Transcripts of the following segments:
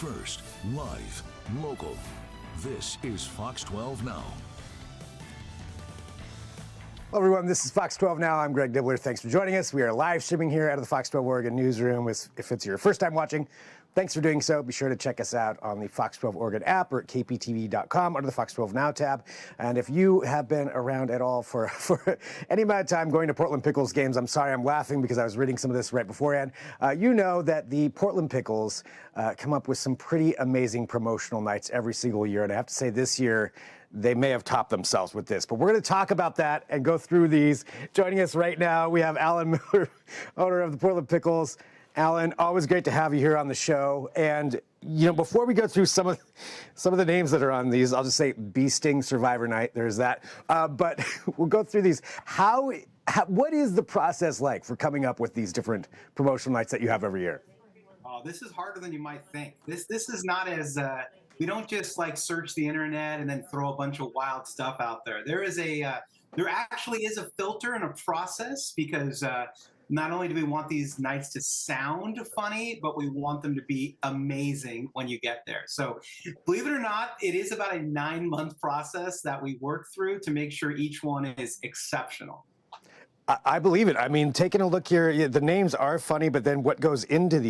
First, live, local. This is Fox 12 Now. Hello, everyone. This is Fox 12 Now. I'm Greg Dibbler. Thanks for joining us. We are live streaming here out of the Fox 12 Oregon newsroom. If it's your first time watching, thanks for doing so. Be sure to check us out on the Fox 12 Oregon app or at kptv.com under the Fox 12 Now tab. And if you have been around at all for any amount of time going to Portland Pickles games, I'm sorry, I'm laughing because I was reading some of this right beforehand. You know that the Portland Pickles come up with some pretty amazing promotional nights every single year. And I have to say this year, they may have topped themselves with this, but we're going to talk about that and go through these. Joining us right now, we have Alan Miller, owner of the Portland Pickles. Alan, always great to have you here on the show. And you know, before we go through some of the names that are on these, I'll just say Bee Sting Survivor Night. There's that. But we'll go through these. What is the process like for coming up with these different promotional nights that you have every year? Oh, this is harder than you might think. This is not as we don't just like search the internet and then throw a bunch of wild stuff out there. There actually is a filter and a process because not only do we want these nights to sound funny, but we want them to be amazing when you get there. So believe it or not, it is about a 9-month process that we work through to make sure each one is exceptional. I believe it. I mean, taking a look here, the names are funny, but then what goes into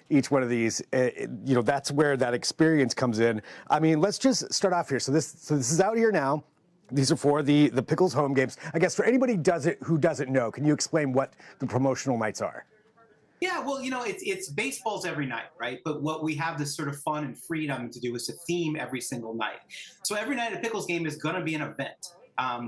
each one of these, you know, that's where that experience comes in. I mean, let's just start off here. So this is out here now. These are for the Pickles home games. I guess for anybody who doesn't know, can you explain what the promotional nights are? Yeah, well, you know, it's baseball's every night, right? But what we have this sort of fun and freedom to do is to theme every single night. So every night a Pickles game is going to be an event.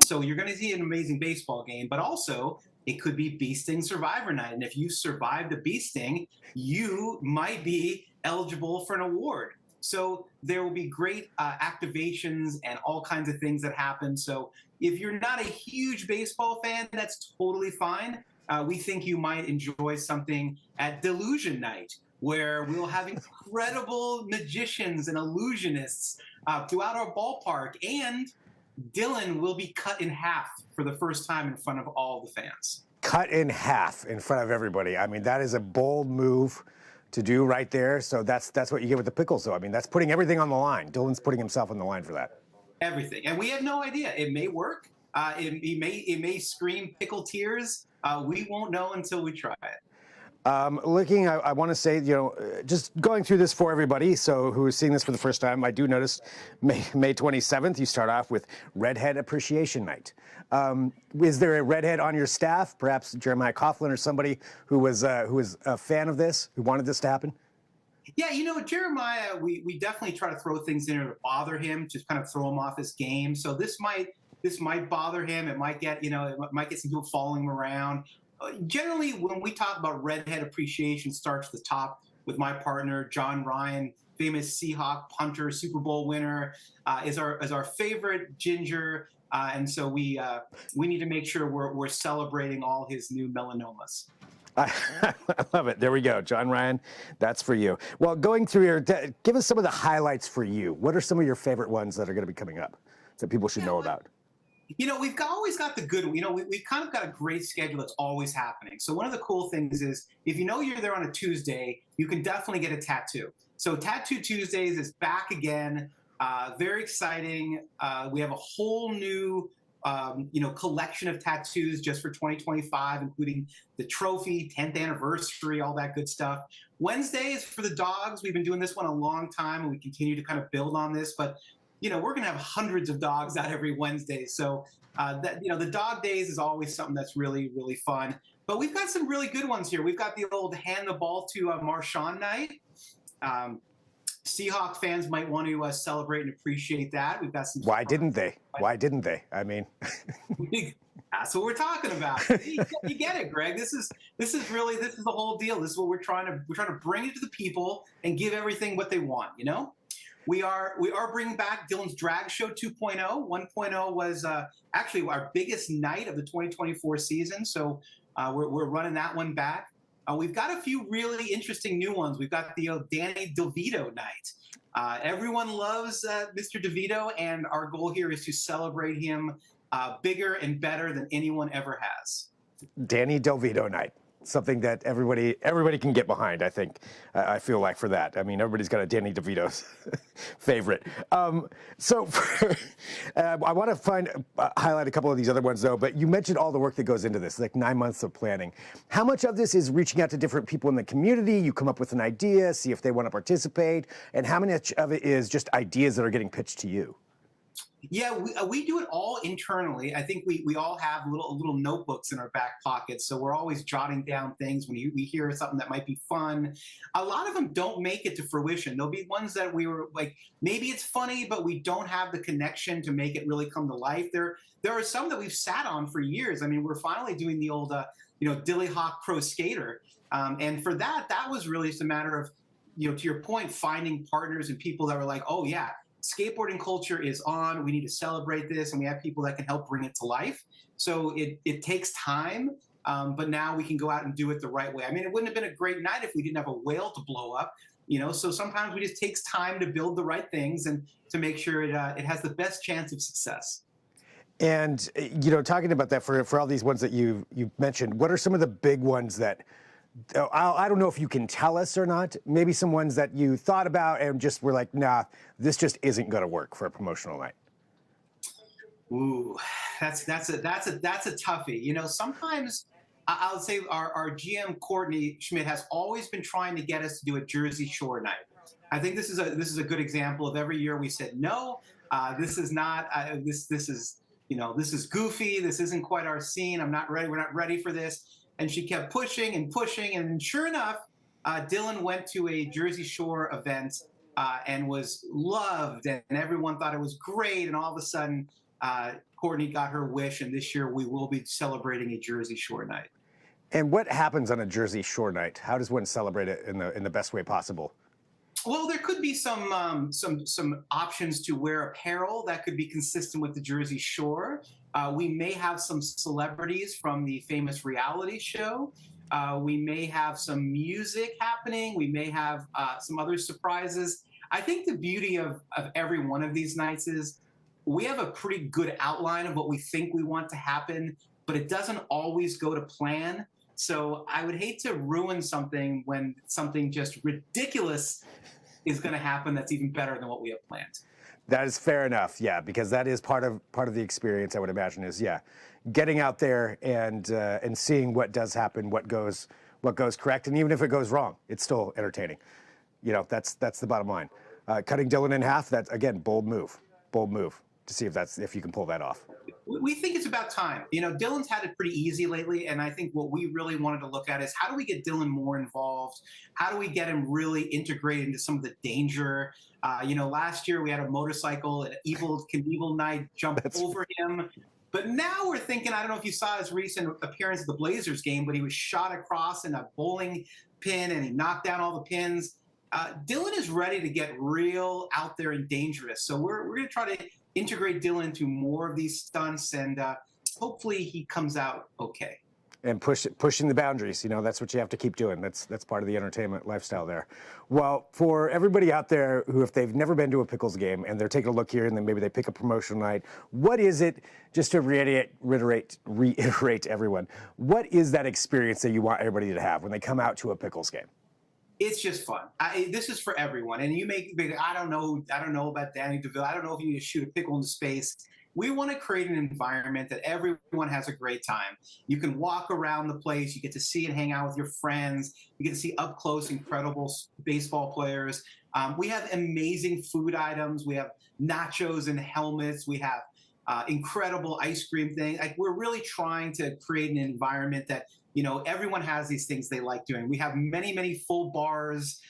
So you're going to see an amazing baseball game, but also it could be Bee Sting Survivor Night. And if you survived a bee sting, you might be eligible for an award. So there will be great activations and all kinds of things that happen. So if you're not a huge baseball fan, that's totally fine. We think you might enjoy something at Delusion Night, where we'll have incredible magicians and illusionists throughout our ballpark. And Dylan will be cut in half for the first time in front of all the fans. Cut in half in front of everybody. I mean, that is a bold move to do right there. So that's what you get with the Pickles. So I mean, that's putting everything on the line. Dylan's putting himself on the line for that. Everything, and we have no idea. It may work. It may scream pickle tears. We won't know until we try it. I want to say, you know, just going through this for everybody, so who is seeing this for the first time, I do notice May 27th, you start off with Redhead Appreciation Night. Is there a redhead on your staff, perhaps Jeremiah Coughlin or somebody who was a fan of this, who wanted this to happen? Yeah, you know, Jeremiah, we definitely try to throw things in there to bother him, just kind of throw him off his game. So this might bother him. It might get some people following him around. Generally, when we talk about Redhead Appreciation, starts at the top with my partner, John Ryan, famous Seahawk punter, Super Bowl winner, is our favorite ginger. And so we need to make sure we're celebrating all his new melanomas. I love it. There we go. John Ryan, that's for you. Well, going through here, give us some of the highlights for you. What are some of your favorite ones that are going to be coming up that people should know about? You know, we've always got the good, you know, we've kind of got a great schedule that's always happening. So one of the cool things is if you know you're there on a Tuesday, you can definitely get a tattoo. So Tattoo Tuesdays is back again. Very exciting. We have a whole new, collection of tattoos just for 2025, including the trophy, 10th anniversary, all that good stuff. Wednesday is for the dogs. We've been doing this one a long time, and we continue to kind of build on this. But you know, we're going to have hundreds of dogs out every Wednesday. So the dog days is always something that's really, really fun. But we've got some really good ones here. We've got the old hand the ball to Marshawn night. Seahawk fans might want to celebrate and appreciate that. We've got some. Why didn't they? Why didn't they? I mean, that's what we're talking about. You get it, Greg. This is the whole deal. This is what we're trying to bring it to the people and give everything what they want. You know. We are bringing back Dylan's Drag Show 2.0. 1.0 was actually our biggest night of the 2024 season, so we're running that one back. We've got a few really interesting new ones. We've got the Danny DeVito night. Everyone loves Mr. DeVito, and our goal here is to celebrate him bigger and better than anyone ever has. Danny DeVito night. something that everybody can get behind. I think I feel like for that. I mean, everybody's got a Danny DeVito's favorite. I want to highlight a couple of these other ones though. But you mentioned all the work that goes into this, like 9 months of planning. How much of this is reaching out to different people in the community? You come up with an idea, see if they want to participate, and how much of it is just ideas that are getting pitched to you? Yeah, we do it all internally. I think we all have little notebooks in our back pockets, so we're always jotting down things when we hear something that might be fun. A lot of them don't make it to fruition. There'll be ones that we were like, maybe it's funny, but we don't have the connection to make it really come to life. There are some that we've sat on for years. I mean, we're finally doing the old, Dilly Hawk Pro Skater, and for that was really just a matter of, to your point, finding partners and people that were like, oh yeah, skateboarding culture is on. We need to celebrate this, and we have people that can help bring it to life. So it takes time, but now we can go out and do it the right way. I mean, it wouldn't have been a great night if we didn't have a whale to blow up, So sometimes we just takes time to build the right things and to make sure it has the best chance of success. And talking about that for all these ones that you've mentioned, what are some of the big ones that? I don't know if you can tell us or not. Maybe some ones that you thought about and just were like, nah, this just isn't going to work for a promotional night. Ooh, that's a toughie. Sometimes I'll say our GM Courtney Schmidt has always been trying to get us to do a Jersey Shore night. I think this is a good example of every year we said no. This is not. This is goofy. This isn't quite our scene. I'm not ready. We're not ready for this. And she kept pushing and pushing, and sure enough, Dylan went to a Jersey Shore event and was loved, and everyone thought it was great. And all of a sudden, Courtney got her wish, and this year we will be celebrating a Jersey Shore night. And what happens on a Jersey Shore night? How does one celebrate it in the best way possible? Well, there could be some options to wear apparel that could be consistent with the Jersey Shore. We may have some celebrities from the famous reality show. We may have some music happening. We may have some other surprises. I think the beauty of every one of these nights is we have a pretty good outline of what we think we want to happen, but it doesn't always go to plan. So I would hate to ruin something when something just ridiculous is going to happen that's even better than what we have planned. That is fair enough, yeah, because that is part of the experience. I would imagine is getting out there and seeing what does happen, what goes correct, and even if it goes wrong, it's still entertaining. That's the bottom line. Cutting Dylan in half, that's again bold move to see if you can pull that off. We think it's about time. Dylan's had it pretty easy lately, and I think what we really wanted to look at is how do we get Dylan more involved? How do we get him really integrated into some of the danger? Last year we had a motorcycle and Knievel Knight jump over him. But now we're thinking, I don't know if you saw his recent appearance at the Blazers game, but he was shot across in a bowling pin and he knocked down all the pins. Dylan is ready to get real out there and dangerous. So we're going to try to integrate Dylan into more of these stunts, and hopefully he comes out okay. And pushing the boundaries, that's what you have to keep doing. That's part of the entertainment lifestyle there. Well, for everybody out there who, if they've never been to a Pickles game and they're taking a look here and then maybe they pick a promotional night, what is it, just to reiterate everyone, what is that experience that you want everybody to have when they come out to a Pickles game? It's just fun. This is for everyone. And you may be, I don't know about Danny DeVille. I don't know if you need to shoot a pickle into space. We want to create an environment that everyone has a great time. You can walk around the place. You get to see and hang out with your friends. You get to see up close incredible baseball players. We have amazing food items. We have nachos and helmets. We have incredible ice cream things. Like, we're really trying to create an environment that, everyone has these things they like doing. We have many, many full bars.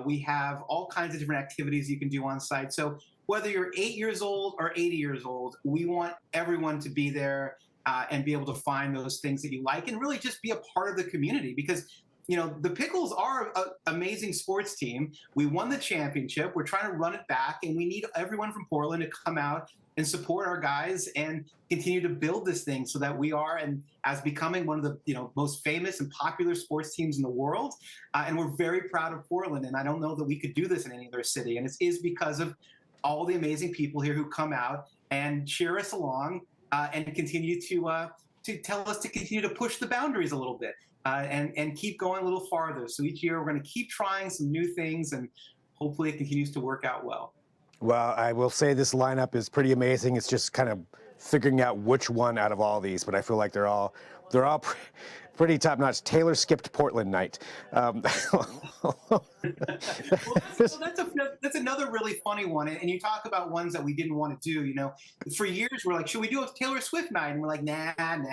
We have all kinds of different activities you can do on site. So whether you're 8 years old or 80 years old, we want everyone to be there and be able to find those things that you like and really just be a part of the community, because the Pickles are an amazing sports team. We won the championship. We're trying to run it back, and we need everyone from Portland to come out and support our guys and continue to build this thing so that we are and as becoming one of the most famous and popular sports teams in the world. And we're very proud of Portland. And I don't know that we could do this in any other city. And it is because of all the amazing people here who come out and cheer us along and continue to tell us to continue to push the boundaries a little bit. and keep going a little farther. So each year we're going to keep trying some new things, and hopefully it continues to work out well. Well, I will say this lineup is pretty amazing. It's just kind of figuring out which one out of all these, but I feel like they're all pretty top notch. Taylor skipped Portland night. Well, that's another really funny one. And you talk about ones that we didn't want to do. For years we're like, should we do a Taylor Swift night? And we're like, nah. And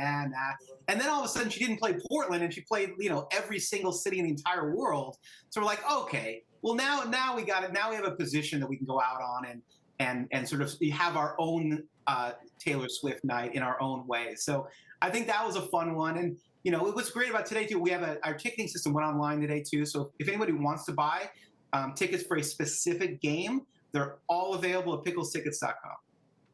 then all of a sudden she didn't play Portland, and she played every single city in the entire world. So we're like, okay, well now we got it. Now we have a position that we can go out on and sort of have our own Taylor Swift night in our own way. So I think that was a fun one. And what's great about today too, we have our ticketing system went online today too. So if anybody wants to buy tickets for a specific game, they're all available at picklestickets.com.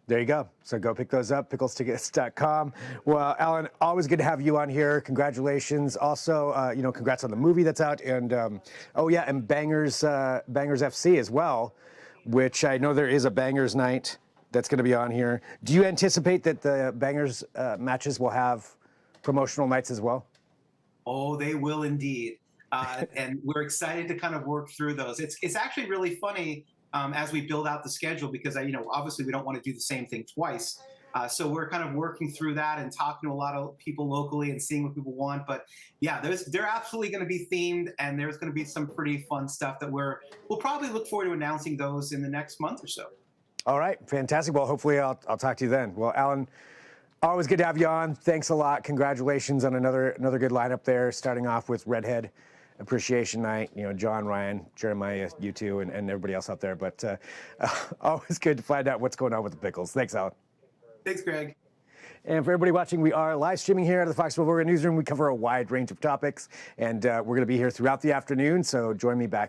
There you go. So go pick those up, picklestickets.com. Well, Alan, always good to have you on here. Congratulations. Also, congrats on the movie that's out. And, and Bangers FC as well, which I know there is a Bangers night that's going to be on here. Do you anticipate that the Bangers matches will have promotional nights as well? Oh, they will indeed. And we're excited to kind of work through those. It's actually really funny as we build out the schedule, because obviously we don't want to do the same thing twice. So we're kind of working through that and talking to a lot of people locally and seeing what people want. But yeah, they're absolutely going to be themed, and there's going to be some pretty fun stuff that we'll probably look forward to announcing those in the next month or so. All right, fantastic. Well, hopefully I'll talk to you then. Well, Alan, always good to have you on. Thanks a lot. Congratulations on another good lineup there, starting off with Redhead Appreciation Night. John, Ryan, Jeremiah, you two, and everybody else out there. But always good to find out what's going on with the Pickles. Thanks, Alan. Thanks, Greg. And for everybody watching, we are live streaming here at the Fox 12 Oregon Newsroom. We cover a wide range of topics, and we're going to be here throughout the afternoon, so join me back